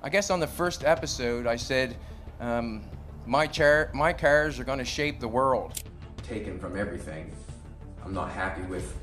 I guess on the first episode, I said, my cars are going to shape the world. Taken from everything. I'm not happy with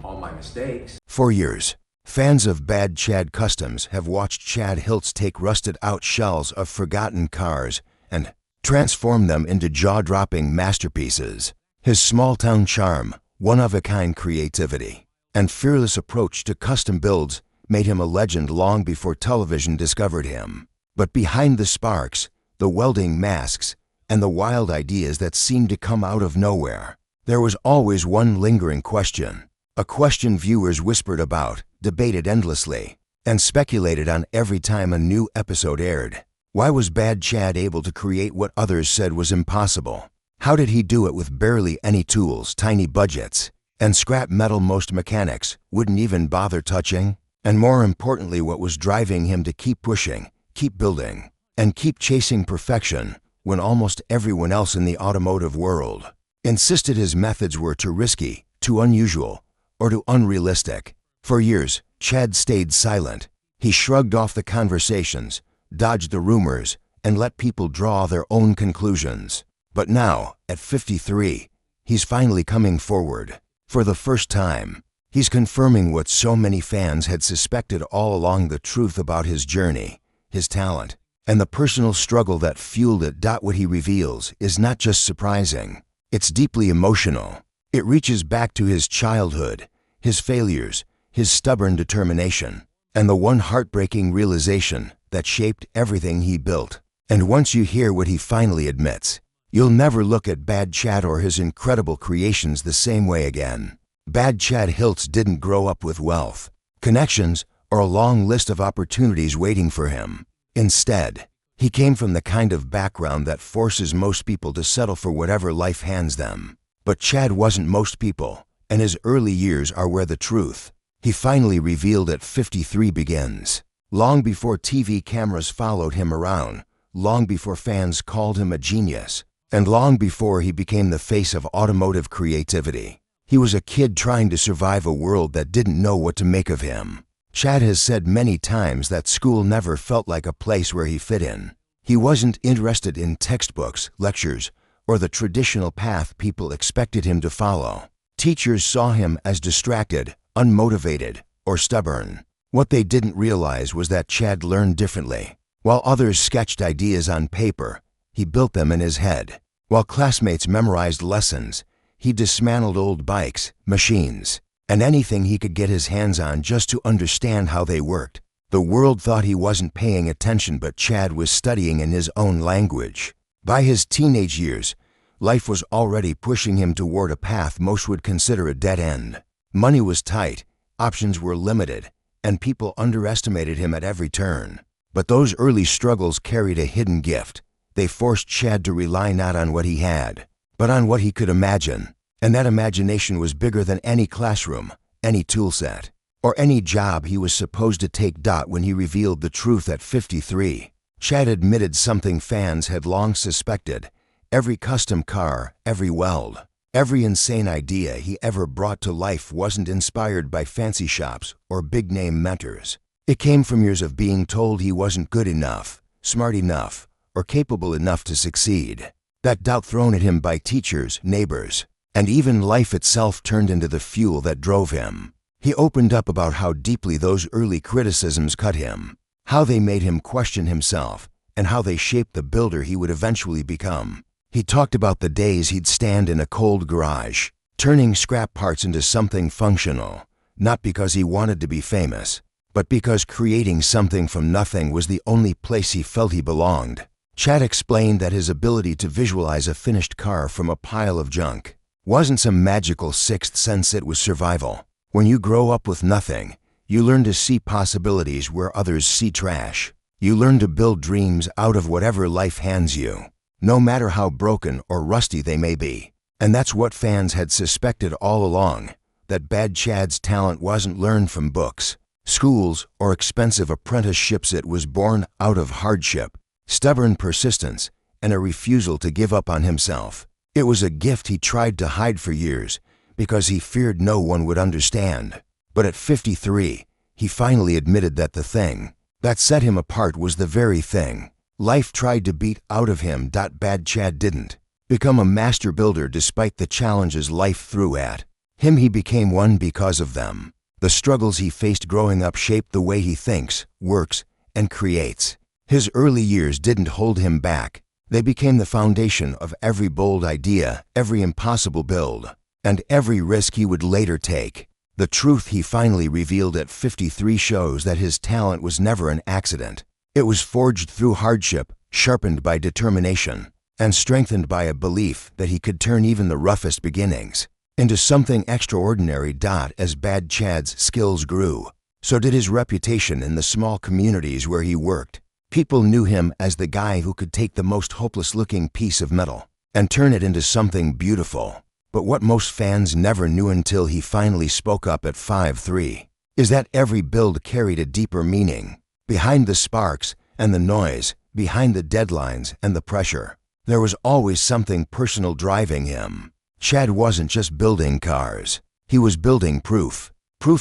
all my mistakes. For years, fans of Bad Chad Customs have watched Chad Hiltz take rusted-out shells of forgotten cars and transform them into jaw-dropping masterpieces. His small-town charm, one-of-a-kind creativity, and fearless approach to custom builds made him a legend long before television discovered him. But behind the sparks, the welding masks, and the wild ideas that seemed to come out of nowhere, there was always one lingering question. A question viewers whispered about, debated endlessly, and speculated on every time a new episode aired. Why was Bad Chad able to create what others said was impossible? How did he do it with barely any tools, tiny budgets, and scrap metal most mechanics wouldn't even bother touching? And more importantly, what was driving him to keep pushing, keep building, and keep chasing perfection when almost everyone else in the automotive world insisted his methods were too risky, too unusual, or too unrealistic. For years, Chad stayed silent. He shrugged off the conversations, dodged the rumors, and let people draw their own conclusions. But now, at 53, he's finally coming forward. For the first time, he's confirming what so many fans had suspected all along: the truth about his journey, his talent, and the personal struggle that fueled it. What he reveals is not just surprising, it's deeply emotional. It reaches back to his childhood, his failures, his stubborn determination, and the one heartbreaking realization that shaped everything he built. And once you hear what he finally admits, you'll never look at Bad Chad or his incredible creations the same way again. Bad Chad Hiltz didn't grow up with wealth, connections, or a long list of opportunities waiting for him. Instead, he came from the kind of background that forces most people to settle for whatever life hands them. But Chad wasn't most people, and his early years are where the truth he finally revealed at 53 begins. Long before TV cameras followed him around, long before fans called him a genius, and long before he became the face of automotive creativity, he was a kid trying to survive a world that didn't know what to make of him. Chad has said many times that school never felt like a place where he fit in. He wasn't interested in textbooks, lectures, or the traditional path people expected him to follow. Teachers saw him as distracted, unmotivated, or stubborn. What they didn't realize was that Chad learned differently. While others sketched ideas on paper, he built them in his head. While classmates memorized lessons, he dismantled old bikes, machines, and anything he could get his hands on just to understand how they worked. The world thought he wasn't paying attention, but Chad was studying in his own language. By his teenage years, life was already pushing him toward a path most would consider a dead end. Money was tight, options were limited, and people underestimated him at every turn. But those early struggles carried a hidden gift. They forced Chad to rely not on what he had, but on what he could imagine. And that imagination was bigger than any classroom, any tool set, or any job he was supposed to take. When he revealed the truth at 53, Chad admitted something fans had long suspected. Every custom car, every weld, every insane idea he ever brought to life wasn't inspired by fancy shops or big-name mentors. It came from years of being told he wasn't good enough, smart enough, or capable enough to succeed. That doubt thrown at him by teachers, neighbors, and even life itself turned into the fuel that drove him. He opened up about how deeply those early criticisms cut him, how they made him question himself, and how they shaped the builder he would eventually become. He talked about the days he'd stand in a cold garage, turning scrap parts into something functional, not because he wanted to be famous, but because creating something from nothing was the only place he felt he belonged. Chad explained that his ability to visualize a finished car from a pile of junk wasn't some magical sixth sense, it was survival. When you grow up with nothing, you learn to see possibilities where others see trash. You learn to build dreams out of whatever life hands you, no matter how broken or rusty they may be. And that's what fans had suspected all along, that Bad Chad's talent wasn't learned from books, schools, or expensive apprenticeships. It was born out of hardship, stubborn persistence, and a refusal to give up on himself. It was a gift he tried to hide for years because he feared no one would understand. But at 53, he finally admitted that the thing that set him apart was the very thing life tried to beat out of him. Bad Chad didn't become a master builder despite the challenges life threw at him. He became one because of them. The struggles he faced growing up shaped the way he thinks, works, and creates. His early years didn't hold him back. They became the foundation of every bold idea, every impossible build, and every risk he would later take. The truth he finally revealed at 53 shows that his talent was never an accident. It was forged through hardship, sharpened by determination, and strengthened by a belief that he could turn even the roughest beginnings into something extraordinary. As Bad Chad's skills grew, so did his reputation in the small communities where he worked. People knew him as the guy who could take the most hopeless-looking piece of metal and turn it into something beautiful. But what most fans never knew until he finally spoke up at 5'3" is that every build carried a deeper meaning. Behind the sparks and the noise, behind the deadlines and the pressure, there was always something personal driving him. Chad wasn't just building cars. He was building proof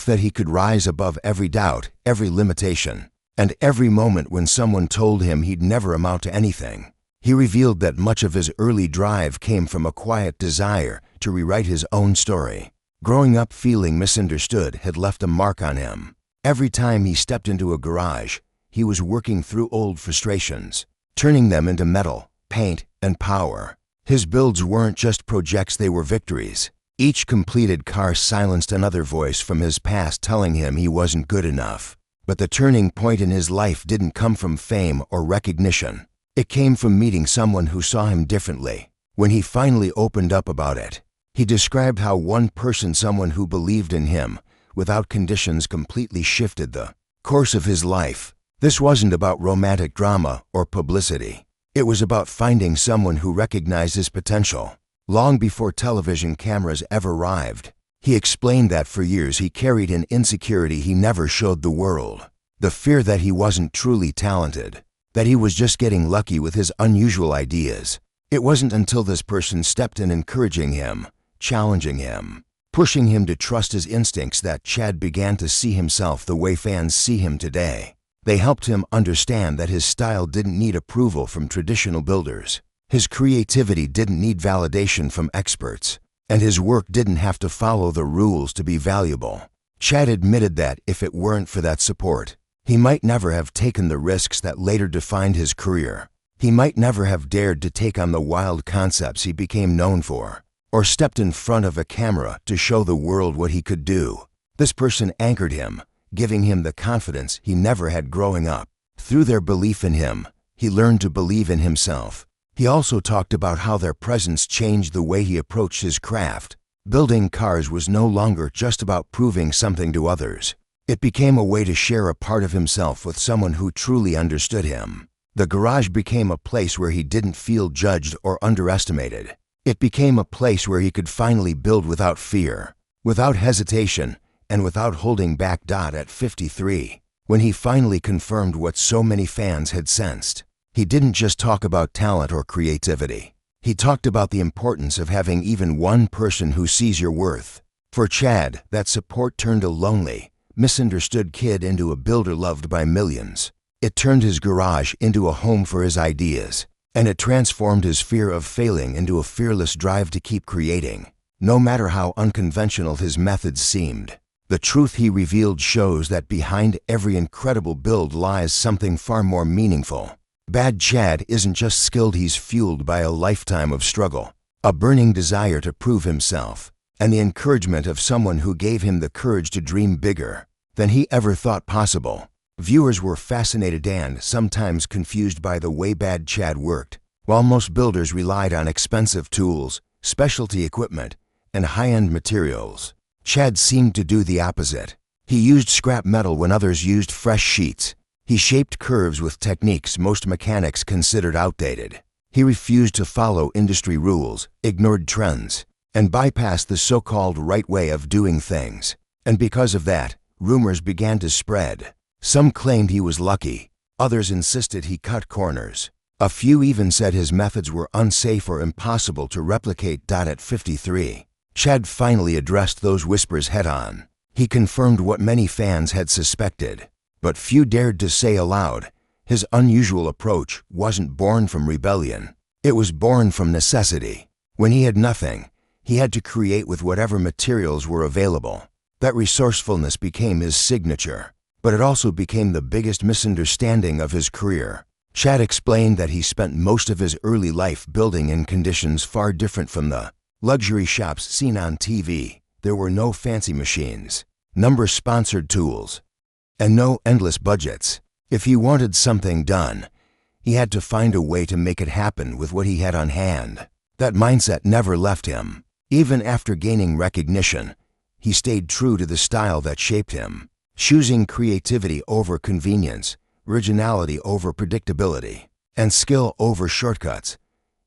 that he could rise above every doubt, every limitation, and every moment when someone told him he'd never amount to anything. He revealed that much of his early drive came from a quiet desire to rewrite his own story. Growing up feeling misunderstood had left a mark on him. Every time he stepped into a garage, he was working through old frustrations, turning them into metal, paint, and power. His builds weren't just projects, they were victories. Each completed car silenced another voice from his past telling him he wasn't good enough. But the turning point in his life didn't come from fame or recognition. It came from meeting someone who saw him differently. When he finally opened up about it, he described how one person, someone who believed in him without conditions, completely shifted the course of his life. This wasn't about romantic drama or publicity. It was about finding someone who recognized his potential long before television cameras ever arrived. He explained that for years he carried an insecurity he never showed the world. The fear that he wasn't truly talented, that he was just getting lucky with his unusual ideas. It wasn't until this person stepped in, encouraging him, challenging him, pushing him to trust his instincts, that Chad began to see himself the way fans see him today. They helped him understand that his style didn't need approval from traditional builders. His creativity didn't need validation from experts. And his work didn't have to follow the rules to be valuable. Chad admitted that if it weren't for that support, he might never have taken the risks that later defined his career. He might never have dared to take on the wild concepts he became known for, or stepped in front of a camera to show the world what he could do. This person anchored him, giving him the confidence he never had growing up. Through their belief in him, he learned to believe in himself. He also talked about how their presence changed the way he approached his craft. Building cars was no longer just about proving something to others. It became a way to share a part of himself with someone who truly understood him. The garage became a place where he didn't feel judged or underestimated. It became a place where he could finally build without fear, without hesitation, and without holding back. At 53, when he finally confirmed what so many fans had sensed, he didn't just talk about talent or creativity. He talked about the importance of having even one person who sees your worth. For Chad, that support turned a lonely, misunderstood kid into a builder loved by millions. It turned his garage into a home for his ideas, and it transformed his fear of failing into a fearless drive to keep creating, no matter how unconventional his methods seemed. The truth he revealed shows that behind every incredible build lies something far more meaningful. Bad Chad isn't just skilled, he's fueled by a lifetime of struggle, a burning desire to prove himself, and the encouragement of someone who gave him the courage to dream bigger than he ever thought possible. Viewers were fascinated and sometimes confused by the way Bad Chad worked. While most builders relied on expensive tools, specialty equipment, and high-end materials, Chad seemed to do the opposite. He used scrap metal when others used fresh sheets. He shaped curves with techniques most mechanics considered outdated. He refused to follow industry rules, ignored trends, and bypassed the so-called right way of doing things. And because of that, rumors began to spread. Some claimed he was lucky. Others insisted he cut corners. A few even said his methods were unsafe or impossible to replicate. At 53, Chad finally addressed those whispers head-on. He confirmed what many fans had suspected. But few dared to say aloud, his unusual approach wasn't born from rebellion. It was born from necessity. When he had nothing, he had to create with whatever materials were available. That resourcefulness became his signature, but it also became the biggest misunderstanding of his career. Chad explained that he spent most of his early life building in conditions far different from the luxury shops seen on TV. There were no fancy machines, number-sponsored tools, and no endless budgets. If he wanted something done, he had to find a way to make it happen with what he had on hand. That mindset never left him. Even after gaining recognition, he stayed true to the style that shaped him, choosing creativity over convenience, originality over predictability, and skill over shortcuts.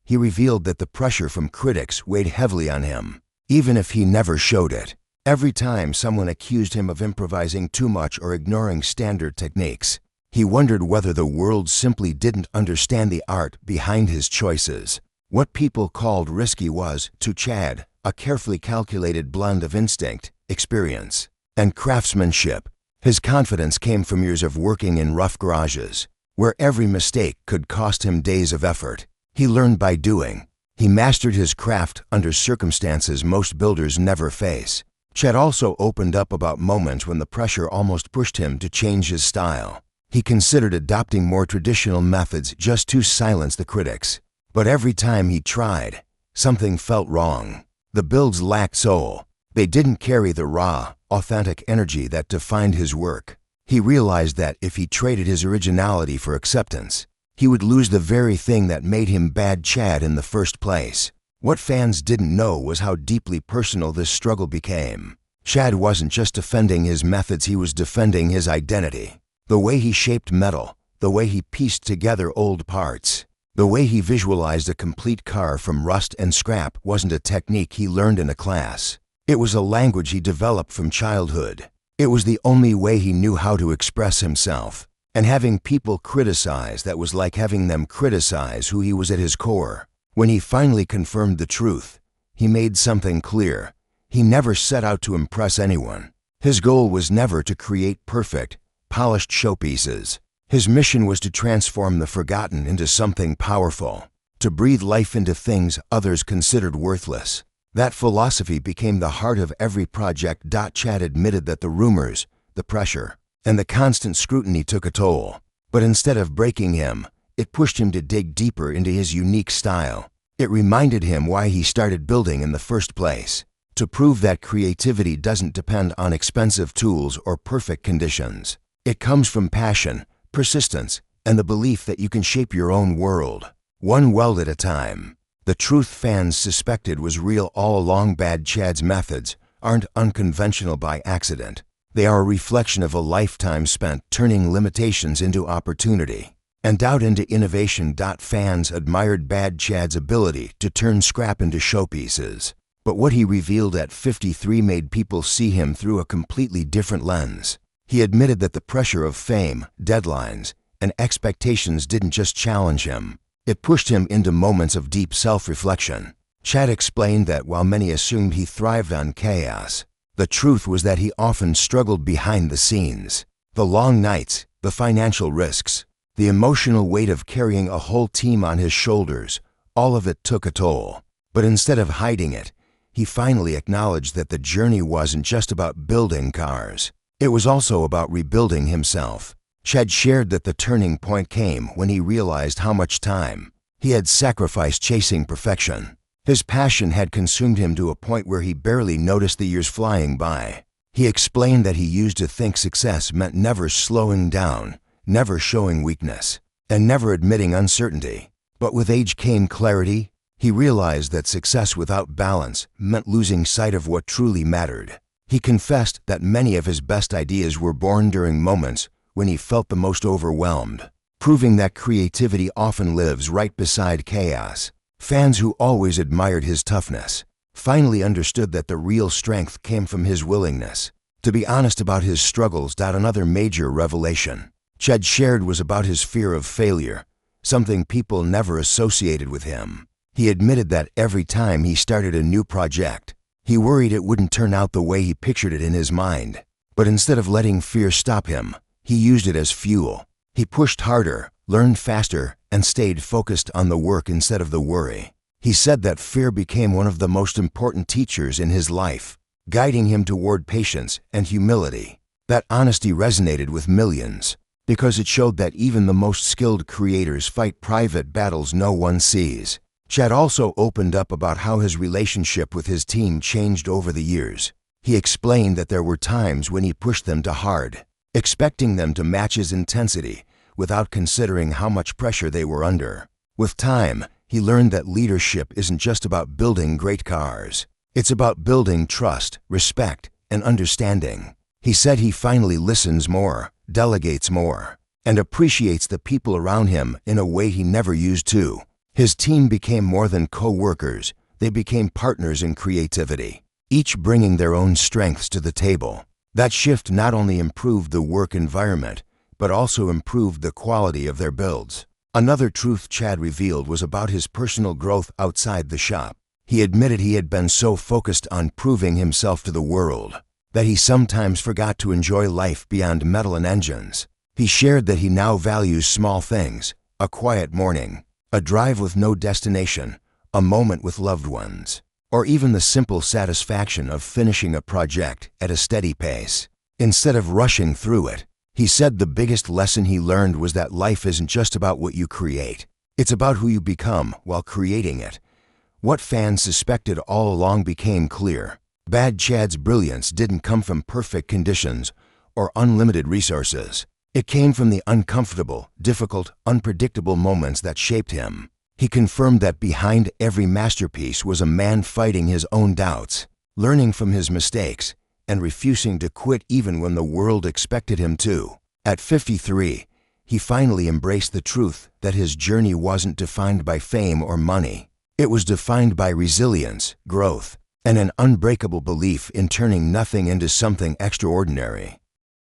He revealed that the pressure from critics weighed heavily on him, even if he never showed it. Every time someone accused him of improvising too much or ignoring standard techniques, he wondered whether the world simply didn't understand the art behind his choices. What people called risky was, to Chad, a carefully calculated blend of instinct, experience, and craftsmanship. His confidence came from years of working in rough garages, where every mistake could cost him days of effort. He learned by doing. He mastered his craft under circumstances most builders never face. Chad also opened up about moments when the pressure almost pushed him to change his style. He considered adopting more traditional methods just to silence the critics. But every time he tried, something felt wrong. The builds lacked soul. They didn't carry the raw, authentic energy that defined his work. He realized that if he traded his originality for acceptance, he would lose the very thing that made him Bad Chad in the first place. What fans didn't know was how deeply personal this struggle became. Chad wasn't just defending his methods, he was defending his identity. The way he shaped metal, the way he pieced together old parts, the way he visualized a complete car from rust and scrap wasn't a technique he learned in a class. It was a language he developed from childhood. It was the only way he knew how to express himself. And having people criticize, that was like having them criticize who he was at his core. When he finally confirmed the truth, he made something clear. He never set out to impress anyone. His goal was never to create perfect, polished showpieces. His mission was to transform the forgotten into something powerful, to breathe life into things others considered worthless. That philosophy became the heart of every project. Chad admitted that the rumors, the pressure, and the constant scrutiny took a toll. But instead of breaking him, it pushed him to dig deeper into his unique style. It reminded him why he started building in the first place, to prove that creativity doesn't depend on expensive tools or perfect conditions. It comes from passion, persistence, and the belief that you can shape your own world, one weld at a time. The truth fans suspected was real all along. Bad Chad's methods aren't unconventional by accident. They are a reflection of a lifetime spent turning limitations into opportunity and doubt into innovation. Fans admired Bad Chad's ability to turn scrap into showpieces. But what he revealed at 53 made people see him through a completely different lens. He admitted that the pressure of fame, deadlines, and expectations didn't just challenge him. It pushed him into moments of deep self-reflection. Chad explained that while many assumed he thrived on chaos, the truth was that he often struggled behind the scenes. The long nights, the financial risks, the emotional weight of carrying a whole team on his shoulders, all of it took a toll. But instead of hiding it, he finally acknowledged that the journey wasn't just about building cars. It was also about rebuilding himself. Chad shared that the turning point came when he realized how much time he had sacrificed chasing perfection. His passion had consumed him to a point where he barely noticed the years flying by. He explained that he used to think success meant never slowing down, never showing weakness, and never admitting uncertainty. But with age came clarity. He realized that success without balance meant losing sight of what truly mattered. He confessed that many of his best ideas were born during moments when he felt the most overwhelmed, proving that creativity often lives right beside chaos. Fans who always admired his toughness finally understood that the real strength came from his willingness to be honest about his struggles. Another major revelation Chad shared was about his fear of failure, something people never associated with him. He admitted that every time he started a new project, he worried it wouldn't turn out the way he pictured it in his mind. But instead of letting fear stop him, He used it as fuel. He pushed harder, learned faster, and stayed focused on the work instead of the worry. He said that fear became one of the most important teachers in his life, guiding him toward patience and humility. That honesty resonated with millions, because it showed that even the most skilled creators fight private battles no one sees. Chad also opened up about how his relationship with his team changed over the years. He explained that there were times when he pushed them too hard, expecting them to match his intensity without considering how much pressure they were under. With time, he learned that leadership isn't just about building great cars. It's about building trust, respect, and understanding. He said he finally listens more, delegates more, and appreciates the people around him in a way he never used to. His team became more than co-workers. They became partners in creativity, each bringing their own strengths to the table. That shift not only improved the work environment, but also improved the quality of their builds. Another truth Chad revealed was about his personal growth outside the shop. He admitted he had been so focused on proving himself to the world that he sometimes forgot to enjoy life beyond metal and engines. He shared that he now values small things: a quiet morning, a drive with no destination, a moment with loved ones, or even the simple satisfaction of finishing a project at a steady pace, instead of rushing through it. He said the biggest lesson he learned was that life isn't just about what you create. It's about who you become while creating it. What fans suspected all along became clear. Bad Chad's brilliance didn't come from perfect conditions or unlimited resources. It came from the uncomfortable, difficult, unpredictable moments that shaped him. He confirmed that behind every masterpiece was a man fighting his own doubts, learning from his mistakes, and refusing to quit even when the world expected him to. At 53, he finally embraced the truth that his journey wasn't defined by fame or money. It was defined by resilience, growth, and an unbreakable belief in turning nothing into something extraordinary.